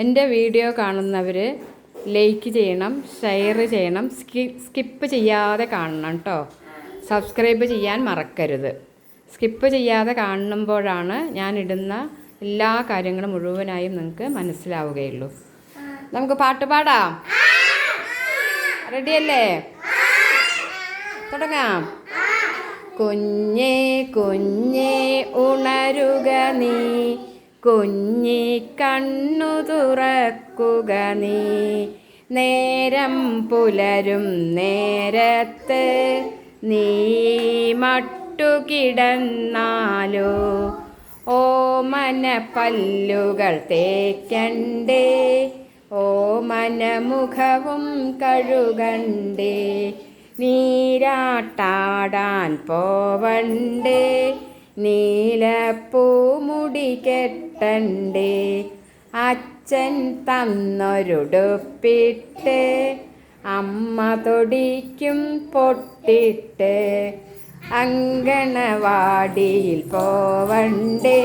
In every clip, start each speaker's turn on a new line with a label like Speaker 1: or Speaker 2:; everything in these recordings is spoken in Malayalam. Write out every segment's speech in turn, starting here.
Speaker 1: എൻ്റെ വീഡിയോ കാണുന്നവർ ലൈക്ക് ചെയ്യണം, ഷെയർ ചെയ്യണം, സ്കിപ്പ് ചെയ്യാതെ കാണണം കേട്ടോ. സബ്സ്ക്രൈബ് ചെയ്യാൻ മറക്കരുത്. സ്കിപ്പ് ചെയ്യാതെ കാണുമ്പോഴാണ് ഞാനിടുന്ന എല്ലാ കാര്യങ്ങളും മുഴുവനായും നിങ്ങൾക്ക് മനസ്സിലാവുകയുള്ളൂ. നമുക്ക് പാട്ട് പാടാം. റെഡിയല്ലേ? തുടങ്ങാം. കുഞ്ഞേ കുഞ്ഞേ ഉണരുക നീ, കുഞ്ഞി കണ്ണു തുറക്കുക നീ. നേരം പുലരും നേരത്ത് നീ മട്ടുകിടന്നാലോ, ഓമന പല്ലുകൾ തേക്കണ്ടേ, ഓമനമുഖവും കഴുകണ്ടേ. നീരാട്ടാടാൻ പോവണ്ടേ, നീലപ്പൂമുടി കെട്ടണ്ടേ. അച്ഛൻ തന്നൊരുടുപ്പിട്ട് അമ്മ തൊടിക്കും പൊട്ടിട്ട്. അങ്കണവാടിയിൽ പോവണ്ടേ,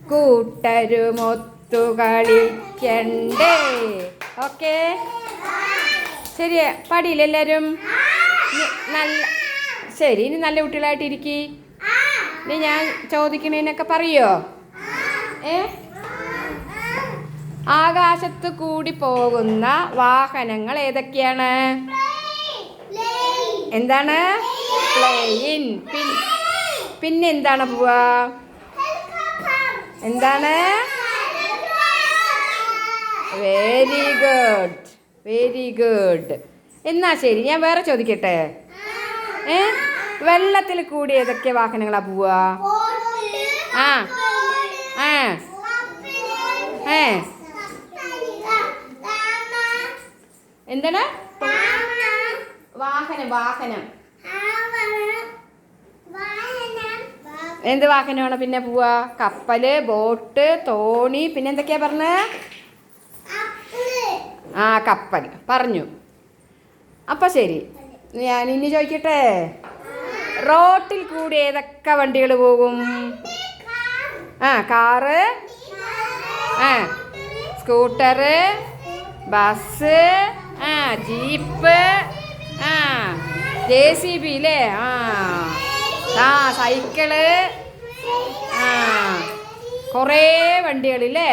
Speaker 1: കൂട്ടരുമൊത്തു കളിക്കണ്ടേ. ഓക്കെ, ശരി. പാടിയില്ല എല്ലാവരും? നല്ല ശരി. ഇനി നല്ല കുട്ടികളായിട്ടിരിക്കി. ഇനി ഞാൻ ചോദിക്കണേനൊക്കെ പറയോ? ആകാശത്ത് കൂടി പോകുന്ന വാഹനങ്ങൾ ഏതൊക്കെയാണ്? എന്താണ്? പ്ലെയിൻ. പിന്നെന്താണ് പോവാ? എന്താണ്? Very good, very good. എന്നാ ശരി, ഞാൻ വേറെ ചോദിക്കട്ടെ. വെള്ളത്തിൽ കൂടി ഏതൊക്കെ വാഹനങ്ങളാ പോവാ? എന്താണ്? വാഹനം. എന്ത് വാഹനമാണ് പിന്നെ പോവാ? കപ്പല്, ബോട്ട്, തോണി. പിന്നെ എന്തൊക്കെയാ പറഞ്ഞ്? കപ്പൽ പറഞ്ഞു. അപ്പം ശരി, ഞാൻ ഇനി ചോദിക്കട്ടെ. റോട്ടിൽ കൂടി ഏതൊക്കെ വണ്ടികൾ പോകും? Car, scooter, bus, jeep, JCB അല്ലേ? സൈക്കിള്, കുറേ വണ്ടികളില്ലേ?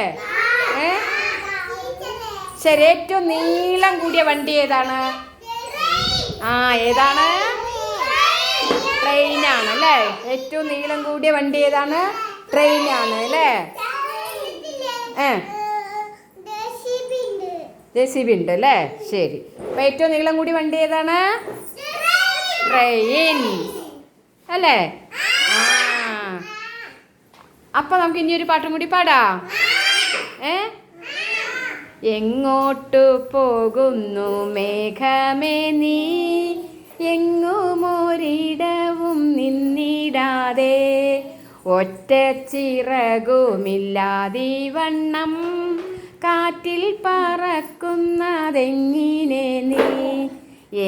Speaker 1: ശരി, ഏറ്റവും നീളം കൂടിയ വണ്ടി ഏതാണ്? ഏതാണ്? ട്രെയിനാണ് അല്ലേ? ഏറ്റവും നീളം കൂടിയ വണ്ടി ഏതാണ്? ട്രെയിനാണ് അല്ലേ? JCB ഉണ്ട് അല്ലേ? ശരി. അപ്പം ഏറ്റവും നീളം കൂടിയ വണ്ടി ഏതാണ്? ട്രെയിൻ അല്ലേ? അപ്പം നമുക്ക് ഇനി ഒരു പാട്ടും കൂടി പാടാം. എങ്ങോട്ടു പോകുന്നു മേഘമേ നീ, എങ്ങുമൊരിടവും നിന്നിടാതെ. ഒറ്റ ചിറകുമില്ലാതെ വണ്ണം കാറ്റിൽ പറക്കുന്നതെങ്ങിനെ നീ.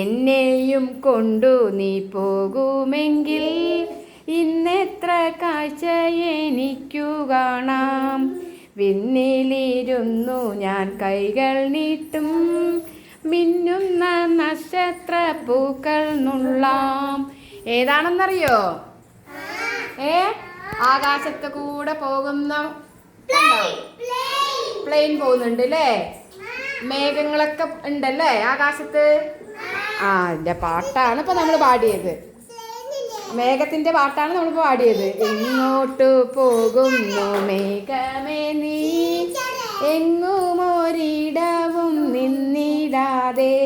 Speaker 1: എന്നെയും കൊണ്ടു നീ പോകുമെങ്കിൽ ഇന്നെത്ര കാഴ്ച എനിക്കു കാണാം. വിണ്ണിലിരുന്നു ഞാൻ കൈകൾ നീട്ടും, മിന്നുന്ന നക്ഷത്ര പൂക്കൾ നുള്ളാം. ഏതാണെന്നറിയോ? ആകാശത്ത് കൂടെ പോകുന്ന പ്ലെയിൻ പോകുന്നുണ്ട് അല്ലേ? മേഘങ്ങളൊക്കെ ഉണ്ടല്ലേ ആകാശത്ത്? അതിൻ്റെ പാട്ടാണ് ഇപ്പം നമ്മൾ പാടിയത്. മേഘത്തിൻ്റെ പാട്ടാണ് നമ്മൾ പാടിയത്. എങ്ങോട്ടു പോകുന്നു മേഘമേ നീ, എങ്ങുമൊരിടവും നിന്നിടാതെ.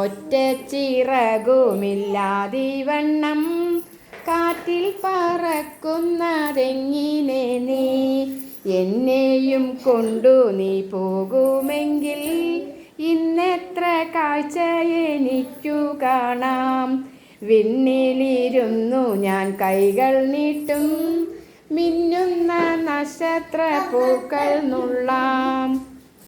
Speaker 1: ഒറ്റ ചിറകുമില്ലാതെ വണ്ണം കാറ്റിൽ പറക്കുന്നതെങ്ങിനെ നീ. എന്നെയും കൊണ്ടു നീ പോകുമെങ്കിൽ ഇന്നെത്ര കാഴ്ച എനിക്കു കാണാം. വിണ്ണിലിരുന്നു ഞാൻ കൈകൾ നീട്ടും, മിന്നുന്ന നക്ഷത്ര പൂക്കൾ നുള്ളാം.